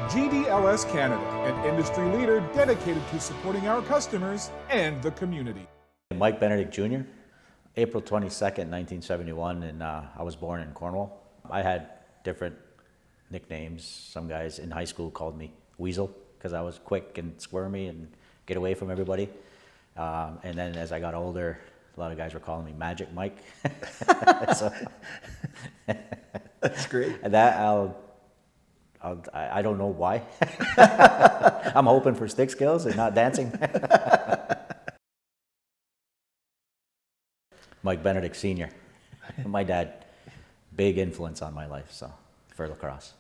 GDLS Canada, an industry leader dedicated to supporting our customers and the community. Mike Benedict Jr., April 22nd, 1971, and I was born in Cornwall. I had different nicknames. Some guys in high school called me Weasel because I was quick and squirmy and get away from everybody. And then as I got older, a lot of guys were calling me Magic Mike. So, that's great. And that I don't know why. I'm hoping for stick skills and not dancing. Mike Benedict Sr. My dad, big influence on my life. So for lacrosse,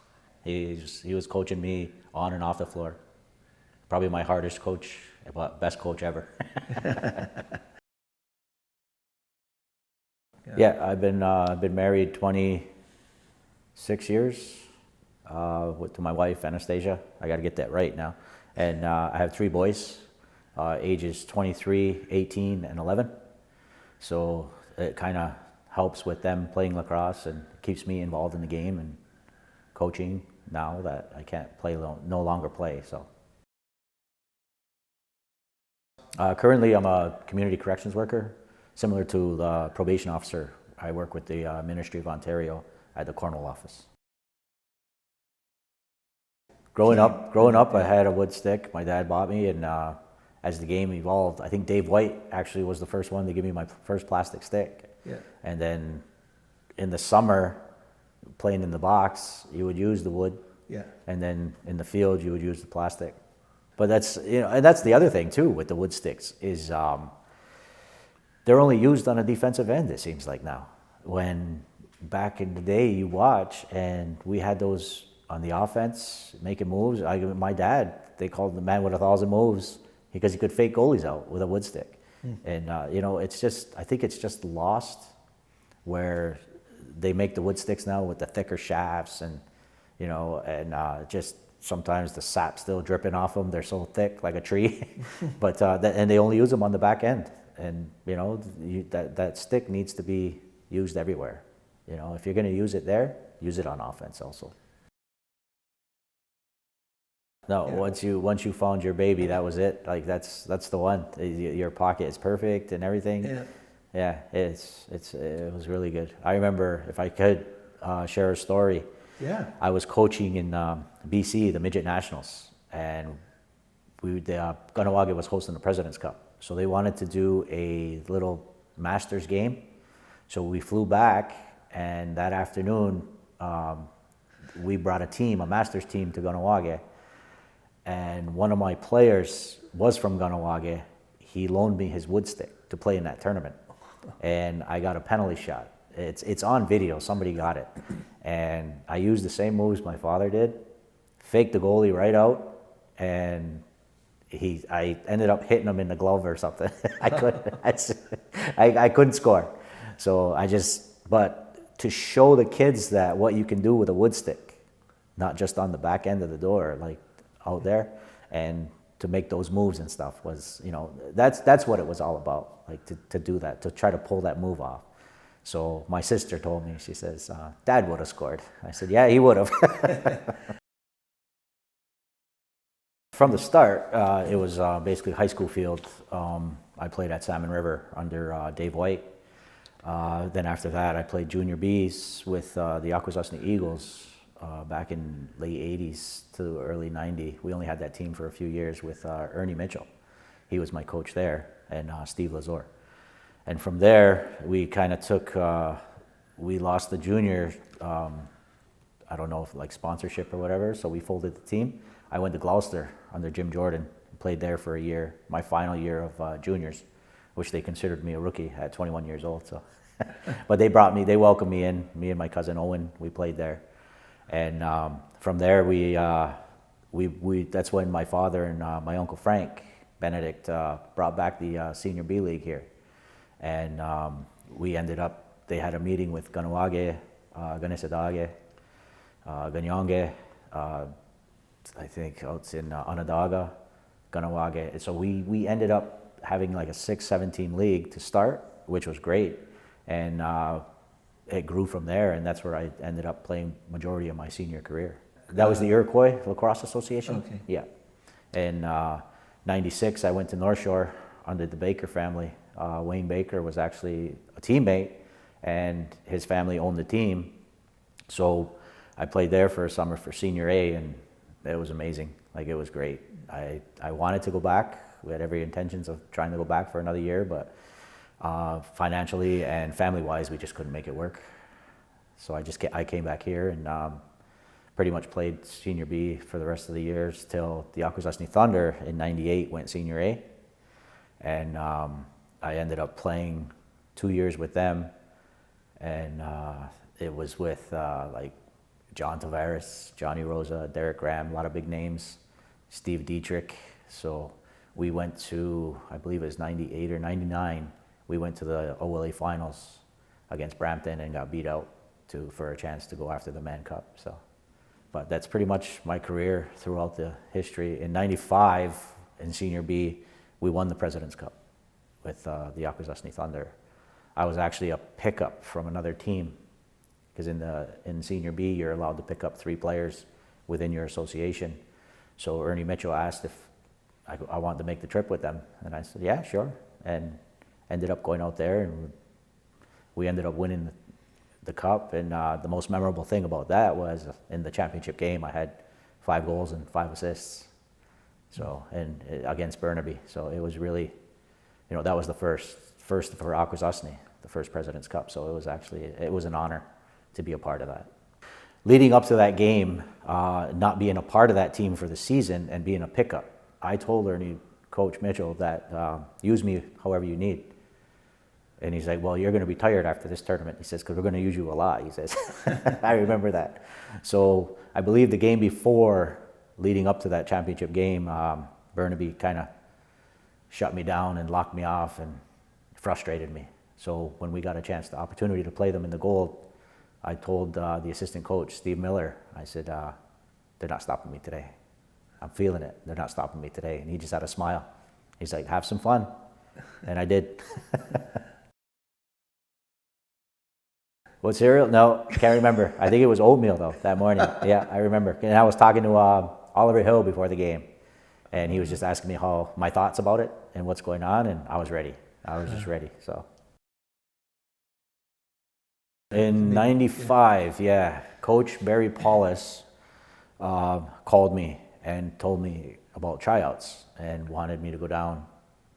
he was coaching me on and off the floor. Probably my hardest coach, but best coach ever. Yeah, I've been married 26 years to my wife Anastasia. I got to get that right now. And I have 3 boys, ages 23, 18, and 11. So it kind of helps with them playing lacrosse and keeps me involved in the game and coaching now that I can't play, no longer play. So currently I'm a community corrections worker, similar to the probation officer. I work with the Ministry of Ontario at the Cornwall office. Growing up, I had a wood stick. My dad bought me, and as the game evolved, I think Dave White actually was the first one to give me my first plastic stick. Yeah. And then in the summer, playing in the box, you would use the wood. Yeah. And then in the field, you would use the plastic. But that's, and that's the other thing too with the wood sticks is they're only used on a defensive end, it seems like now. When back in the day you watch, and we had those on the offense, making moves. My dad, they called the man with 1,000 moves because he could fake goalies out with a wood stick. And it's just, I think it's just lost where they make the wood sticks now with the thicker shafts and, just sometimes the sap still dripping off them. They're so thick like a tree, but, and they only use them on the back end. And, that stick needs to be used everywhere. If you're going to use it there, use it on offense also. No, yeah. Once you found your baby, that was it. Like that's the one. Your pocket is perfect and everything. Yeah. Yeah, it was really good. I remember, if I could share a story. Yeah. I was coaching in BC, the Midget Nationals, and Onondaga was hosting the President's Cup. So they wanted to do a little Masters game. So we flew back, and that afternoon we brought a Masters team to Onondaga. And one of my players was from Onondaga. He loaned me his wood stick to play in that tournament. And I got a penalty shot. It's on video, somebody got it. And I used the same moves my father did, faked the goalie right out, and I ended up hitting him in the glove or something. I couldn't score. So but to show the kids that what you can do with a wood stick, not just on the back end of the door, like out there, and to make those moves and stuff was, that's what it was all about, like to do that, to try to pull that move off. So my sister told me, she says, Dad would have scored. I said, yeah, he would have. From the start, it was basically high school field. I played at Salmon River under Dave White. Then after that, I played junior Bs with the Akwesasne Eagles back in late 80s to early 90. We only had that team for a few years with Ernie Mitchell. He was my coach there, and Steve Lazor. And from there, we kind of took, we lost the junior, I don't know if like sponsorship or whatever, so we folded the team. I went to Gloucester under Jim Jordan, played there for a year, my final year of juniors, which they considered me a rookie at 21 years old. So, but they welcomed me in, me and my cousin Owen, we played there. And from there, that's when my father and my uncle Frank Benedict brought back the Senior B League here. And we ended up, they had a meeting with Onondaga, Akwesasne, Ganyonge, I think it's in Onondaga, Onondaga. So we ended up having like a 6-7 team league to start, which was great. And it grew from there, and that's where I ended up playing majority of my senior career. That was the Iroquois Lacrosse Association. Okay. Yeah. In '96, I went to North Shore under the Baker family. Wayne Baker was actually a teammate, and his family owned the team. So I played there for a summer for Senior A, and it was amazing. Like, it was great. I wanted to go back. We had every intentions of trying to go back for another year, but financially and family-wise, we just couldn't make it work. So I came back here and pretty much played Senior B for the rest of the years till the Akwesasne Thunder in '98 went Senior A. And I ended up playing 2 years with them. And it was with like John Tavares, Johnny Rosa, Derek Graham, a lot of big names, Steve Dietrich. So we went to, I believe it was '98 or '99, we went to the OLA finals against Brampton and got beat out for a chance to go after the Man Cup. So, but that's pretty much my career throughout the history. In '95, in Senior B, we won the President's Cup with the Akwesasne Thunder. I was actually a pickup from another team, because in Senior B, you're allowed to pick up 3 players within your association. So Ernie Mitchell asked if I wanted to make the trip with them, and I said, yeah, sure, and ended up going out there, and we ended up winning the cup. And the most memorable thing about that was in the championship game, I had 5 goals and 5 assists. So, and against Burnaby. So it was really, that was the first for Akwesasne, the first President's Cup. So it was an honor to be a part of that. Leading up to that game, not being a part of that team for the season and being a pickup, I told Ernie, Coach Mitchell, that use me however you need. And he's like, well, you're going to be tired after this tournament. He says, because we're going to use you a lot, he says. I remember that. So I believe the game before, leading up to that championship game, Burnaby kind of shut me down and locked me off and frustrated me. So when we got a chance, the opportunity to play them in the gold, I told the assistant coach, Steve Miller, I said, they're not stopping me today. I'm feeling it. They're not stopping me today. And he just had a smile. He's like, have some fun. And I did. What cereal? No, can't remember. I think it was oatmeal, though, that morning. Yeah, I remember. And I was talking to Oliver Hill before the game, and he was just asking me my thoughts about it and what's going on, and I was ready. I was just ready, so. In '95, yeah, Coach Barry Paulus called me and told me about tryouts and wanted me to go down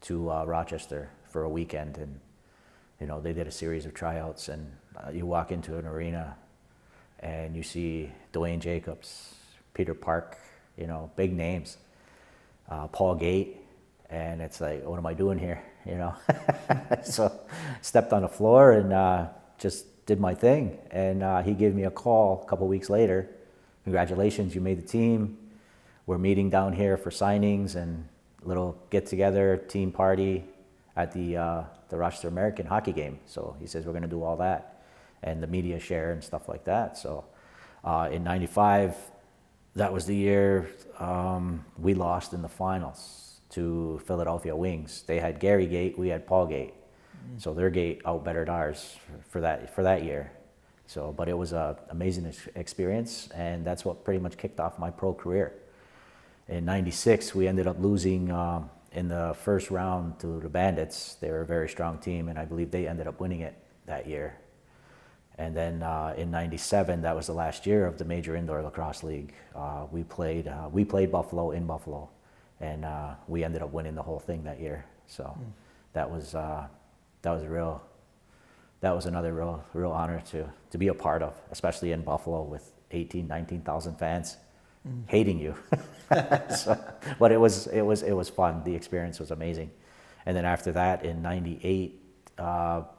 to Rochester for a weekend. And they did a series of tryouts, and you walk into an arena and you see Dwayne Jacobs, Peter Park, big names, Paul Gate, and it's like, what am I doing here? So stepped on the floor and just did my thing. And he gave me a call a couple weeks later. Congratulations, you made the team. We're meeting down here for signings and a little get-together, team party at the Rochester American hockey game. So he says, we're going to do all that, and the media share and stuff like that. So in '95, that was the year we lost in the finals to Philadelphia Wings. They had Gary Gate, we had Paul Gate. So their gate outbettered ours for that year. So, but it was an amazing experience, and that's what pretty much kicked off my pro career. In '96, we ended up losing in the first round to the Bandits. They were a very strong team, and I believe they ended up winning it that year. And then in '97, that was the last year of the Major Indoor Lacrosse League. We played Buffalo in Buffalo, and we ended up winning the whole thing that year. So that was another real honor to be a part of, especially in Buffalo with 19,000 fans hating you. So, but it was fun. The experience was amazing. And then after that, in '98,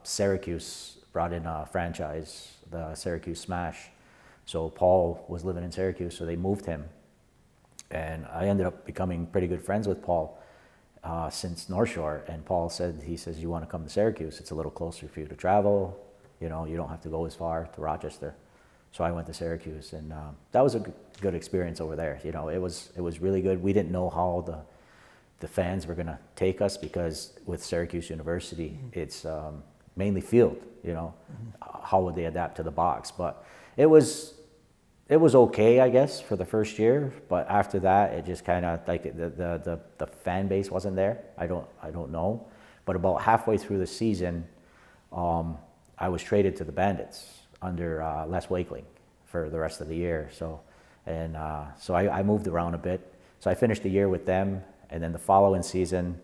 Syracuse brought in a franchise, the Syracuse Smash. So Paul was living in Syracuse, so they moved him. And I ended up becoming pretty good friends with Paul since North Shore. And Paul said, you want to come to Syracuse? It's a little closer for you to travel. You don't have to go as far to Rochester. So I went to Syracuse, and that was a good experience over there. It was really good. We didn't know how the fans were going to take us, because with Syracuse University, it's mainly field. How would they adapt to the box? But it was it was okay, I guess, for the first year, but after that, it just kind of like the fan base wasn't there. I don't know, but about halfway through the season, I was traded to the Bandits under Les Wakeling for the rest of the year. So I moved around a bit. So I finished the year with them, and then the following season,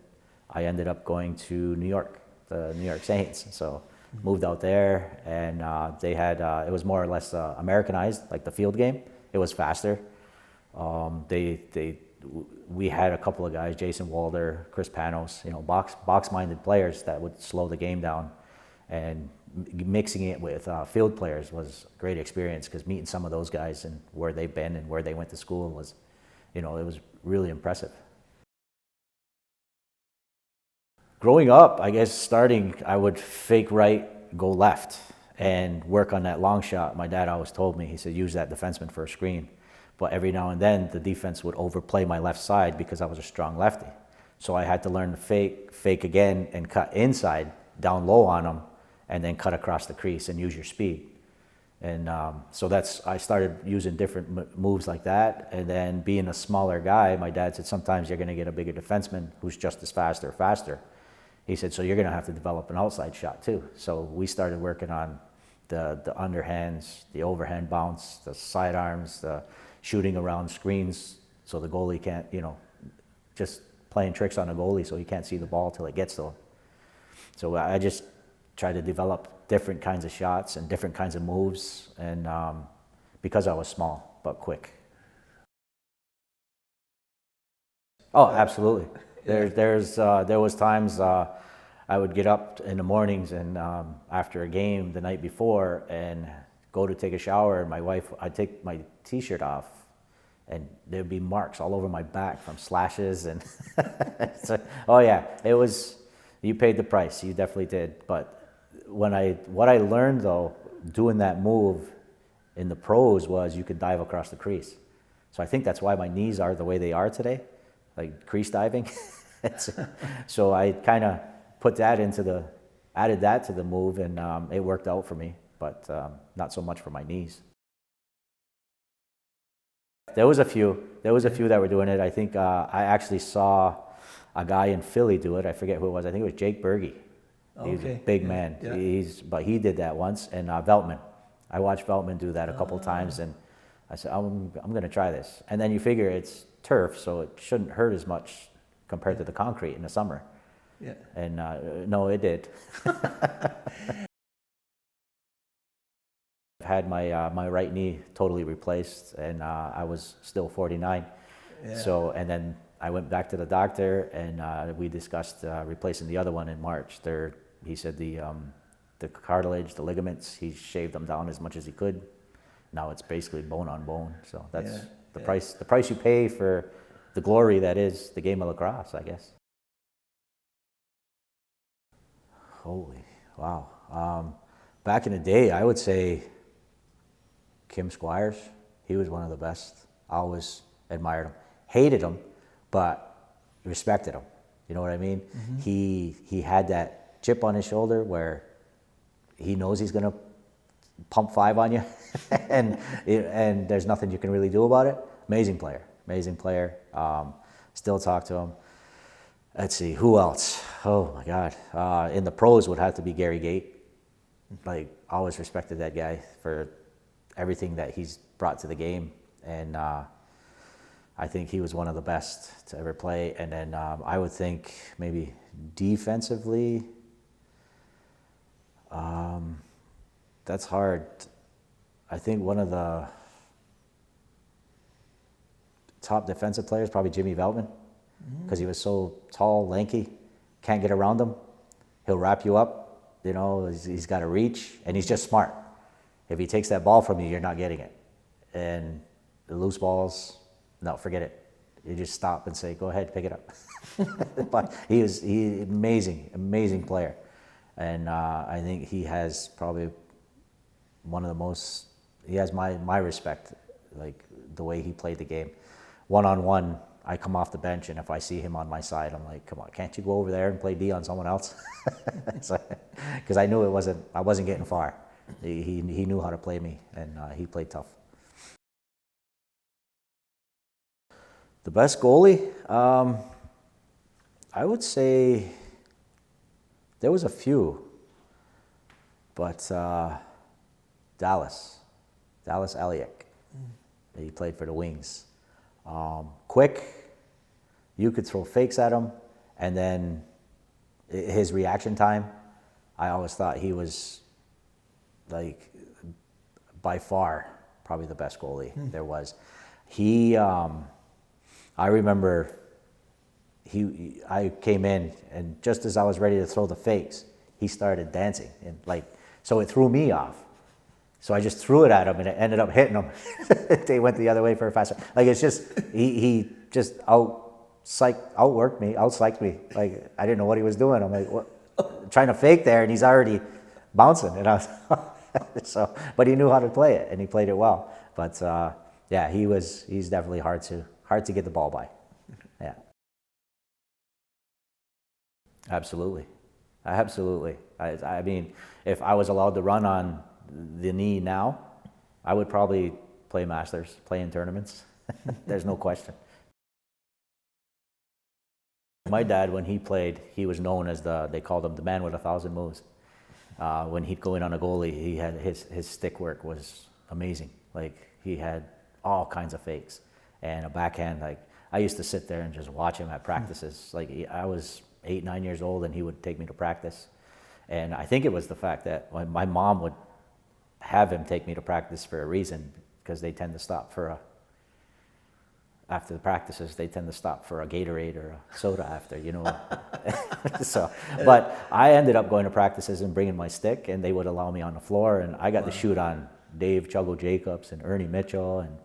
I ended up going to New York, the New York Saints. So moved out there, and they had it was more or less Americanized, like the field game. It was faster. We had a couple of guys, Jason Walder, Chris Panos, box-minded players that would slow the game down, and mixing it with field players was a great experience, because meeting some of those guys and where they've been and where they went to school was, it was really impressive. Growing up, I guess I would fake right, go left, and work on that long shot. My dad always told me, he said, use that defenseman for a screen. But every now and then, the defense would overplay my left side because I was a strong lefty. So I had to learn to fake again, and cut inside, down low on them, and then cut across the crease and use your speed. And so I started using different moves like that. And then being a smaller guy, my dad said, sometimes you're going to get a bigger defenseman who's just as fast or faster. He said, so you're going to have to develop an outside shot too. So we started working on the underhands, the overhand bounce, the sidearms, the shooting around screens so the goalie can't, just playing tricks on the goalie so he can't see the ball till it gets to him. So I just tried to develop different kinds of shots and different kinds of moves, and because I was small but quick. Oh, absolutely. There was times I would get up in the mornings and after a game the night before and go to take a shower, and I'd take my t-shirt off, and there'd be marks all over my back from slashes, and so, oh yeah, you paid the price, you definitely did. But what I learned though, doing that move in the pros, was you could dive across the crease. So I think that's why my knees are the way they are today, like crease diving. So I kind of added that to the move, and it worked out for me, but not so much for my knees. There was a few that were doing it. I think I actually saw a guy in Philly do it. I forget who it was. I think it was Jake Berge. He's a big man. Yeah. But he did that once. And Veltman. I watched Veltman do that a couple times, and I said, I'm going to try this. And then you figure it's turf, so it shouldn't hurt as much compared to the concrete in the summer. Yeah. And no, it did. I've had my right knee totally replaced, and I was still 49. Yeah. So, and then I went back to the doctor, and we discussed replacing the other one in March. He said the cartilage, the ligaments, he shaved them down as much as he could. Now it's basically bone on bone. So that's the price you pay for the glory that is the game of lacrosse, I guess. Holy, wow. Back in the day, I would say Kim Squires. He was one of the best. I always admired him. Hated him, but respected him. You know what I mean? Mm-hmm. He had that chip on his shoulder where he knows he's going to pump 5 on you, and there's nothing you can really do about it. Amazing player. Still talk to him. Let's see, who else? Oh my God. In the pros would have to be Gary Gate. Like, always respected that guy for everything that he's brought to the game, and I think he was one of the best to ever play. And then I would think maybe defensively, that's hard. I think one of the top defensive players, probably Jimmy Veltman, because he was so tall, lanky, can't get around him. He'll wrap you up, he's got a reach, and he's just smart. If he takes that ball from you, you're not getting it. And the loose balls, no, forget it. You just stop and say, go ahead, pick it up. But he's amazing player. And I think he has probably he has my respect, like the way he played the game. One-on-one, I come off the bench, and if I see him on my side, I'm like, come on, can't you go over there and play D on someone else? Because I knew I wasn't getting far. He knew how to play me, and he played tough. The best goalie? I would say there was a few, but Dallas Elliott. He played for the Wings. Quick, you could throw fakes at him, and then his reaction time, I always thought he was like by far probably the best goalie there was. He, I remember I came in, and just as I was ready to throw the fakes, he started dancing, and so it threw me off. So I just threw it at him, and it ended up hitting him. They went the other way for a faster. It's just he just outworked me, outpsyched me. I didn't know what he was doing. I'm like, what? Trying to fake there, and he's already bouncing, and I was but he knew how to play it, and he played it well. But yeah, he's definitely hard to get the ball by. Yeah. Absolutely. I mean, if I was allowed to run on the knee now, I would probably play Masters, play in tournaments. There's no question. My dad, when he played, he was known as they called him the man with 1,000 moves. When he'd go in on a goalie, he had his stick work was amazing. He had all kinds of fakes and a backhand. I used to sit there and just watch him at practices. I was 8, 9 years old, and he would take me to practice. And I think it was the fact that my mom would have him take me to practice for a reason, because they tend to stop after the practices, they tend to stop for a Gatorade or a soda after, but I ended up going to practices and bringing my stick, and they would allow me on the floor, and I got to shoot on Dave Chuggo Jacobs and Ernie Mitchell, and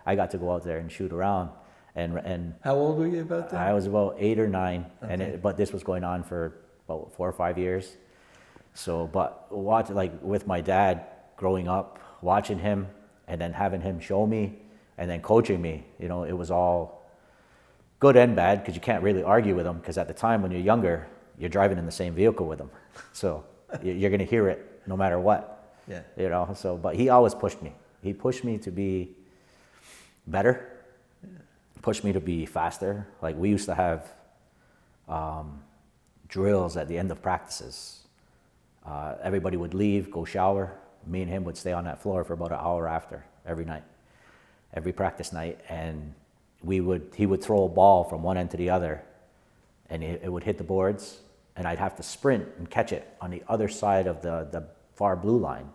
I got to go out there and shoot around. And how old were you about that? I was about 8 or 9, okay. But this was going on for about 4 or 5 years. So, but with my dad growing up, watching him, and then having him show me, and then coaching me, it was all good and bad, because you can't really argue with him, because at the time when you're younger, you're driving in the same vehicle with him, so you're going to hear it no matter what. Yeah. So, but he always pushed me. He pushed me to be better. Pushed me to be faster. We used to have drills at the end of practices. Everybody would leave, go shower. Me and him would stay on that floor for about an hour after every practice night, and he would throw a ball from one end to the other, and it would hit the boards, and I'd have to sprint and catch it on the other side of the far blue line.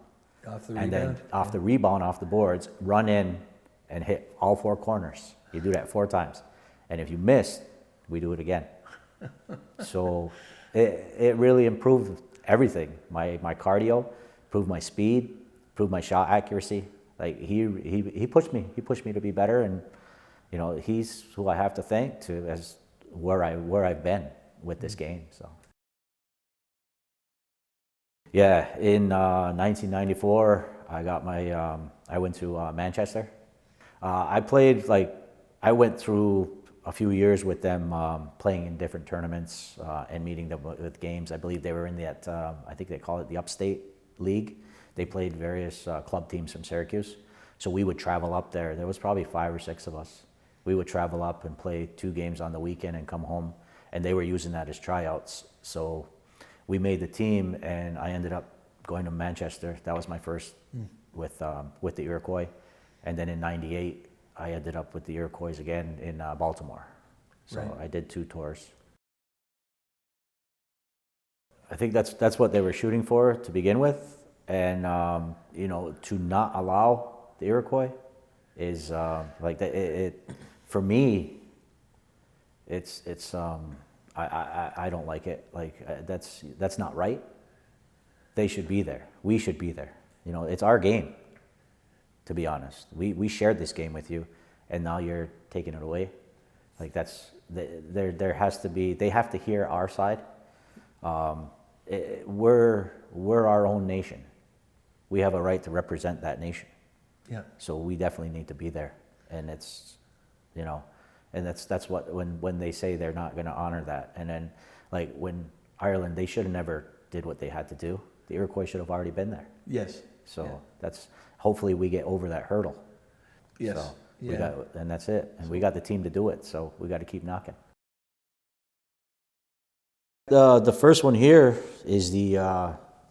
Off the and rebound? Then off the rebound, off the boards, run in and hit all 4 corners. You do that 4 times. And if you miss, we do it again. So it really improved everything. My cardio, improved my speed, improved my shot accuracy. He pushed me. He pushed me to be better, and he's who I have to thank as where I've been with this game. So yeah, in 1994, I went to Manchester. I went through a few years with them, playing in different tournaments and meeting them with games. I believe they were in that, I think they call it the Upstate League. They played various club teams from Syracuse. So we would travel up there. There was probably 5 or 6 of us. We would travel up and play 2 games on the weekend and come home. And they were using that as tryouts. So we made the team, and I ended up going to Manchester. That was my first with the Iroquois. And then in '98, I ended up with the Iroquois again in Baltimore. So right. I did 2 tours. I think that's what they were shooting for to begin with. And, to not allow the Iroquois is for me, I don't like it. That's not right. They should be there. We should be there. It's our game, to be honest. We shared this game with you, and now you're taking it away. There has to be, they have to hear our side. We're our own nation. We have a right to represent that nation. Yeah. So we definitely need to be there. And it's, and that's what, when they say they're not going to honor that. And then when Ireland, they should have never did what they had to do. The Iroquois should have already been there. Yes. So that's, hopefully we get over that hurdle. Yes. So, Yeah. And that's it. And we got the team to do it, so we got to keep knocking. The first one here is the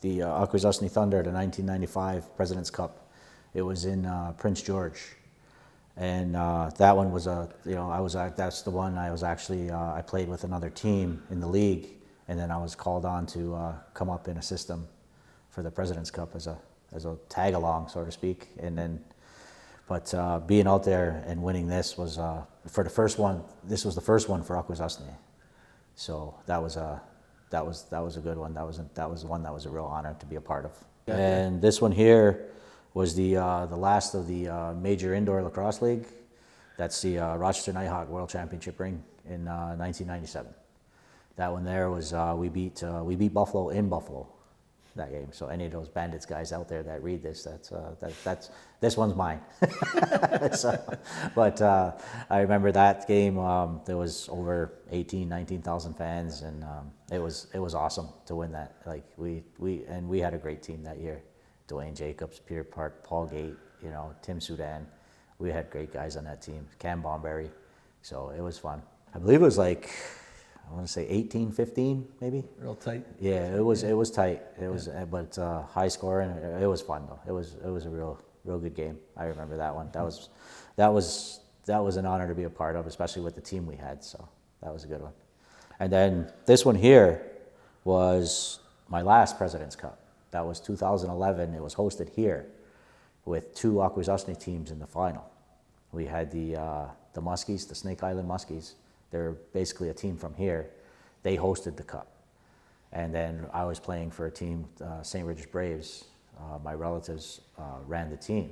Akwesasne Thunder, the 1995 President's Cup. It was in Prince George, and that one was that's the one I was actually I played with another team in the league, and then I was called on to come up and assist them for the President's Cup as a tag along, so to speak, and then. But being out there and winning this was for the first one. This was the first one for Akwesasne, so that was a good one. That was one that was a real honor to be a part of. Yeah. And this one here was the last of the major indoor lacrosse league. That's the Rochester Knighthawks World Championship ring in 1997. That one there was we beat Buffalo in Buffalo. That game. So any of those Bandits guys out there that read this, that's this one's mine. But I remember that game. There was over 19,000 fans, and it was awesome to win that. Like we had a great team that year. Dwayne Jacobs, Peter Park, Paul Gate, Tim Sudan. We had great guys on that team. Cam Bomberry. So it was fun. I believe it was like, I want to say 18-15 maybe. Real tight. Yeah, it was tight. It was, but high scoring. It was fun though. It was a real good game. I remember that one. That was an honor to be a part of, especially with the team we had. So that was a good one. And then this one here was my last President's Cup. That was 2011. It was hosted here with two Akwesasne teams in the final. We had the Muskies, the Snake Island Muskies. They're basically a team from here. They hosted the cup. And then I was playing for a team, St. Regis Braves. My relatives ran the team.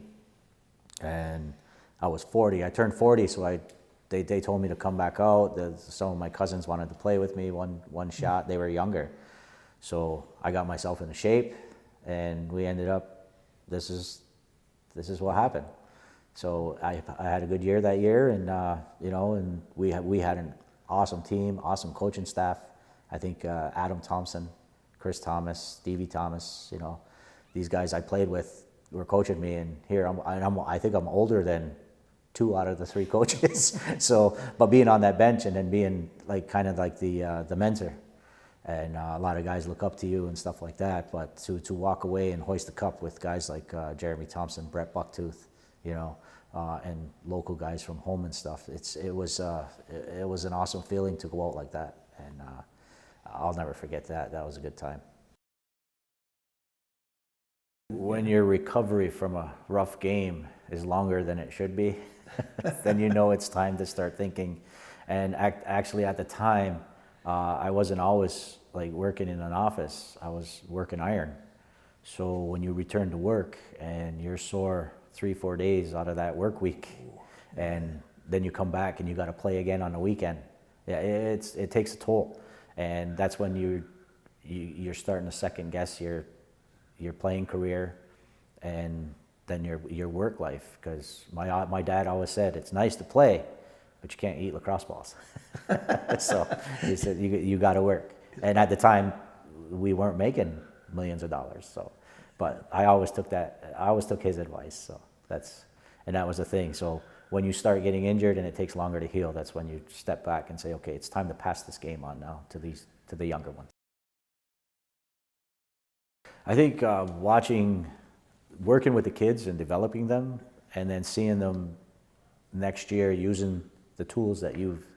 And I was 40. I turned 40, so they told me to come back out. Some of my cousins wanted to play with me, one shot. They were younger. So I got myself into shape, and we ended up, this is what happened. So I had a good year that year, and and we had an awesome team, awesome coaching staff. I think Adam Thompson, Chris Thomas, Stevie Thomas, these guys I played with were coaching me, and here I think I'm older than 2 out of the 3 coaches. So, but being on that bench and then being like kind of like the mentor, and a lot of guys look up to you and stuff like that. But to walk away and hoist the cup with guys like Jeremy Thompson, Brett Bucktooth, and local guys from home and stuff. It was an awesome feeling to go out like that, and I'll never forget that. That was a good time. When your recovery from a rough game is longer than it should be, then it's time to start thinking. And actually at the time, I wasn't always like working in an office. I was working iron. So when you return to work and you're sore 3-4 days out of that work week, and then you come back and you got to play again on the weekend, it takes a toll, and that's when you're starting to second guess your playing career and then your work life. Because my dad always said it's nice to play, but you can't eat lacrosse balls. So he said you got to work, and at the time we weren't making millions of dollars. So, but I always took his advice. So that was the thing. So when you start getting injured and it takes longer to heal, that's when you step back and say, okay, it's time to pass this game on now to the younger ones. I think working with the kids and developing them, and then seeing them next year using the tools that you've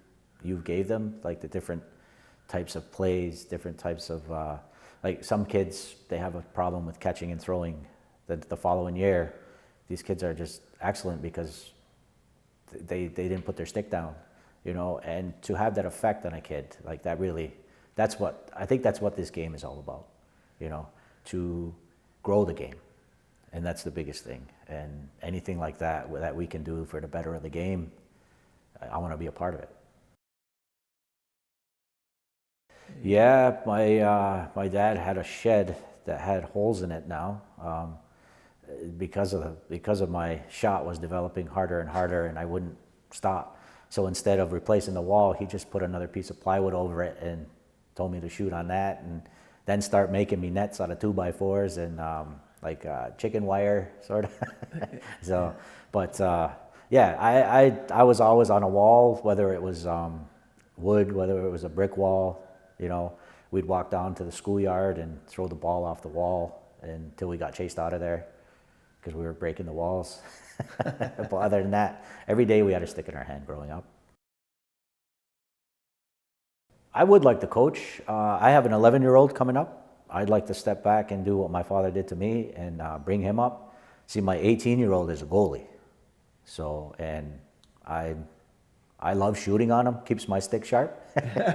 gave them, like the different types of plays, different types of like some kids, they have a problem with catching and throwing. The following year, these kids are just excellent because they didn't put their stick down, and to have that effect on a kid like that, really, that's what this game is all about, to grow the game. And that's the biggest thing. And anything like that we can do for the better of the game, I want to be a part of it. Yeah, my dad had a shed that had holes in it now. Because of my shot was developing harder and harder, and I wouldn't stop. So instead of replacing the wall, he just put another piece of plywood over it and told me to shoot on that, and then start making me nets out of 2x4s and chicken wire sort of. So, but Yeah, I was always on a wall, whether it was wood, whether it was a brick wall, you know. We'd walk down to the schoolyard and throw the ball off the wall until we got chased out of there because we were breaking the walls. But other than that, every day we had a stick in our hand growing up. I would like to coach. I have an 11-year-old coming up. I'd like to step back and do what my father did to me and bring him up. See, my 18-year-old is a goalie. So, and I love shooting on him, keeps my stick sharp.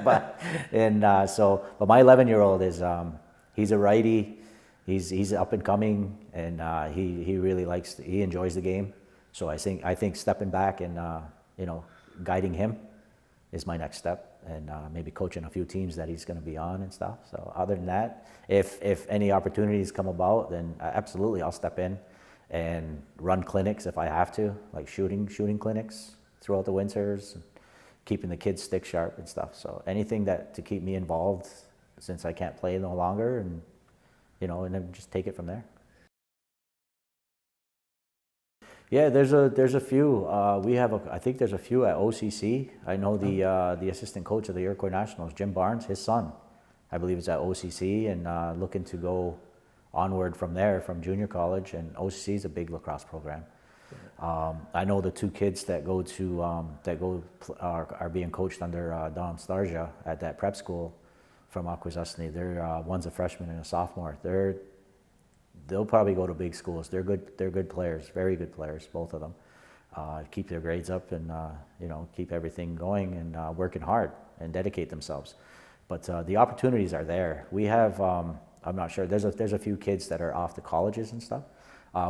but my 11-year-old is, he's a righty, he's up and coming, and he really he enjoys the game. So I think stepping back and, you know, guiding him is my next step, and maybe coaching a few teams that he's going to be on and stuff. So other than that, if any opportunities come about, then absolutely I'll step in and run clinics if I have to, like shooting clinics throughout the winters, keeping the kids stick sharp and stuff. So anything to keep me involved, since I can't play no longer, and you know, and then just take it from there. Yeah, there's a few. I think there's a few at OCC. I know the assistant coach of the Iroquois Nationals, Jim Barnes, his son, I believe is at OCC, and looking to go onward from there, from junior college. And OCC is a big lacrosse program. I know the two kids that are being coached under Don Starja at that prep school from Akwesasne. One's a freshman and a sophomore. They'll probably go to big schools. They're good players, very good players, both of them. Keep their grades up and you know, keep everything going and working hard and dedicate themselves. But the opportunities are there. We have, I'm not sure, there's a few kids that are off to colleges and stuff.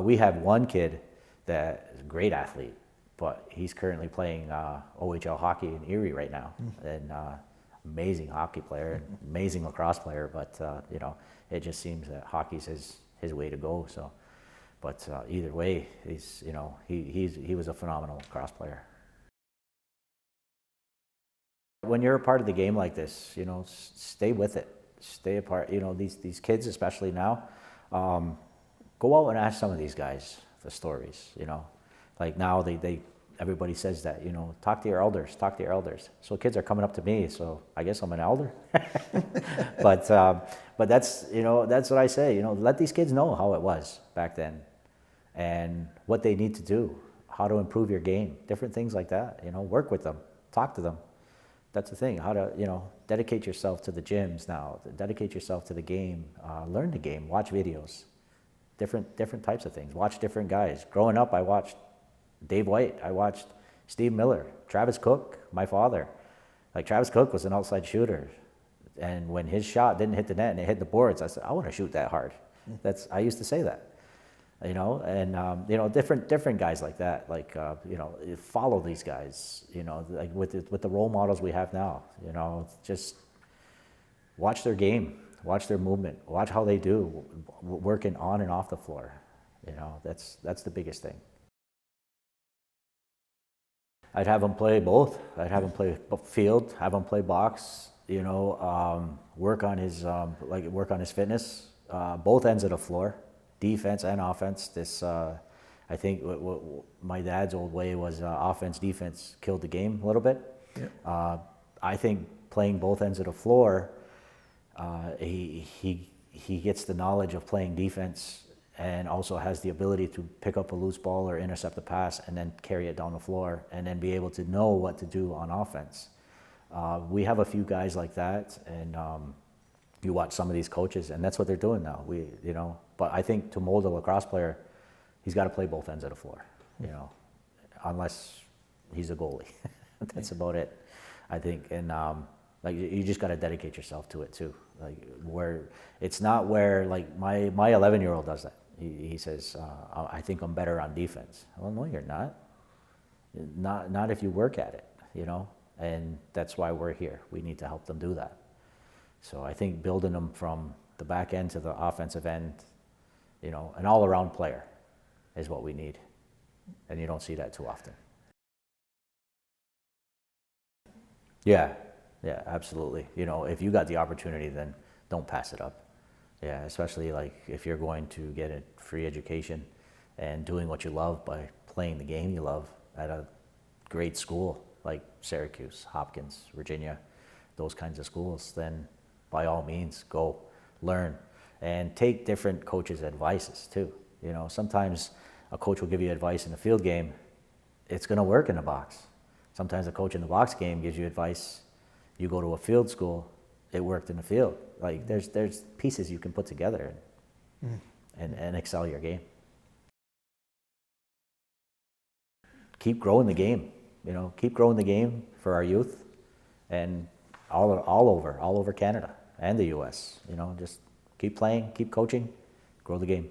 We have one kid that is a great athlete, but he's currently playing OHL hockey in Erie right now. And amazing hockey player, amazing lacrosse player, but you know, it just seems that hockey's his way to go. So, but either way, he's, you know, he was a phenomenal lacrosse player. When you're a part of the game like this, you know, stay with it, stay apart. You know, these kids, especially now, go out and ask some of these guys the stories. You know, like now everybody says that, you know, talk to your elders, talk to your elders. So kids are coming up to me, so I guess I'm an elder. But that's, you know, that's what I say. You know, let these kids know how it was back then, and what they need to do, how to improve your game, different things like that. You know, work with them, talk to them. That's the thing, how to, you know, dedicate yourself to the gyms now, dedicate yourself to the game, learn the game, watch videos, different types of things, watch different guys. Growing up, I watched Dave White, I watched Steve Miller, Travis Cook, my father. Like, Travis Cook was an outside shooter, and when his shot didn't hit the net and it hit the boards, I said, I want to shoot that hard. I used to say that. You know, and you know, different guys like that, like you know, follow these guys, you know, like with the role models we have now. You know, just watch their game, watch their movement, watch how they do, working on and off the floor. You know, that's the biggest thing. I'd have him play both. I'd have him play field, have him play box. You know, work on his fitness, both ends of the floor. Defense and offense. I think what my dad's old way was offense, defense killed the game a little bit. Yeah. I think playing both ends of the floor, he gets the knowledge of playing defense and also has the ability to pick up a loose ball or intercept a pass and then carry it down the floor and then be able to know what to do on offense. We have a few guys like that, and you watch some of these coaches, and that's what they're doing now. You know, but I think to mold a lacrosse player, he's got to play both ends of the floor. You know, unless he's a goalie. That's about it, I think. And like, you just got to dedicate yourself to it too. Like, where it's not where, like, my 11-year-old does that. He says, I think I'm better on defense. Well, no, you're not. Not if you work at it. You know, and that's why we're here. We need to help them do that. So I think building them from the back end to the offensive end, you know, an all-around player is what we need. And you don't see that too often. Yeah, absolutely. You know, if you got the opportunity, then don't pass it up. Yeah, especially like if you're going to get a free education and doing what you love by playing the game you love, at a great school like Syracuse, Hopkins, Virginia, those kinds of schools, then by all means go learn and take different coaches' advices too. You know, sometimes a coach will give you advice in a field game, it's going to work in the box. Sometimes a coach in the box game gives you advice, you go to a field school, it worked in the field. Like there's pieces you can put together and excel your game. Keep growing the game, you know, keep growing the game for our youth and all over Canada and the US, you know, just keep playing, keep coaching, grow the game.